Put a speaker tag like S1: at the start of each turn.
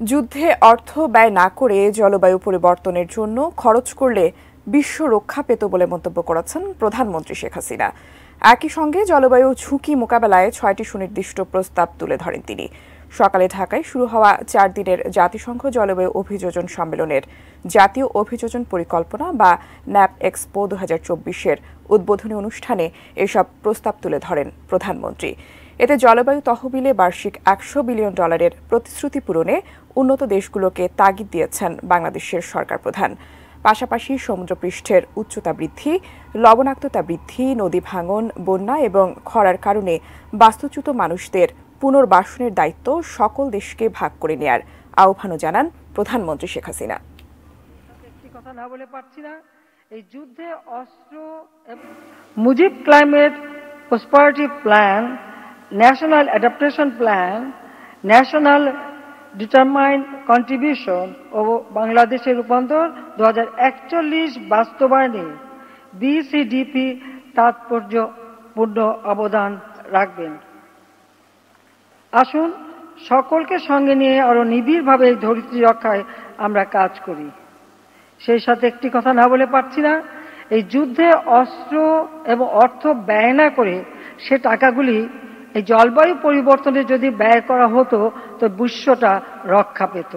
S1: যুদ্ধে অর্থ ব্যয় না করে জলবায়ু পরিবর্তনের জন্য খরচ করলে বিশ্ব রক্ষা পেত বলে মন্তব্য করেছেন প্রধানমন্ত্রী শেখ হাসিনা। একই সঙ্গে জলবায়ু ঝুঁকি মোকাবেলায় ৬টি সুনির্দিষ্ট প্রস্তাব তুলে ধরেন তিনি। সকালে ঢাকায় শুরু হওয়া ৪ দিনের জাতিসংঘ জলবায়ু অভিযোজন সম্মেলনের জাতীয় অভিযোজন পরিকল্পনা বা ন্যাপ এক্সপো ২০২৪-এর উদ্বোধনী অনুষ্ঠানে এসব প্রস্তাব তুলে ধরেন প্রধানমন্ত্রী। এতে জলবায়ু তহবিলে বার্ষিক $১০০ বিলিয়ন প্রতিশ্রুতি পূরণে উন্নত দেশগুলোকে তাগিদ দিয়েছেন বাংলাদেশের সরকার প্রধান। পাশাপাশি সমুদ্রপৃষ্ঠের উচ্চতা বৃদ্ধি, লবণাক্ততা বৃদ্ধি, নদী ভাঙন, বন্যা এবং খরার কারণে বাস্তুচ্যুত মানুষদের পুনর্বাসনের দায়িত্ব সকল দেশকে ভাগ করে নেয়ার আহ্বানও জানান প্রধানমন্ত্রী শেখ হাসিনা।
S2: একটি কথা না বলে পারছি না, এই যুদ্ধে অস্ত্র Mujib climate prosperity plan, national adaptation plan, national determined contribution ও বাংলাদেশের রূপান্তর 2041 বাস্তবায়নে বিসিডিপি তাৎপর্যপূর্ণ অবদান রাখবেন। আসুন সকলকে সঙ্গে নিয়ে আরো নিবিড়ভাবে এই ধরিত্রী রক্ষায় আমরা কাজ করি। সেই সাথে একটি কথা না বলে পারছি না, এই যুদ্ধে অস্ত্র এবং অর্থ ব্যয় না করে সে টাকাগুলি এই জলবায়ু পরিবর্তনে যদি ব্যয় করা হতো তো বিশ্বটা রক্ষা পেত।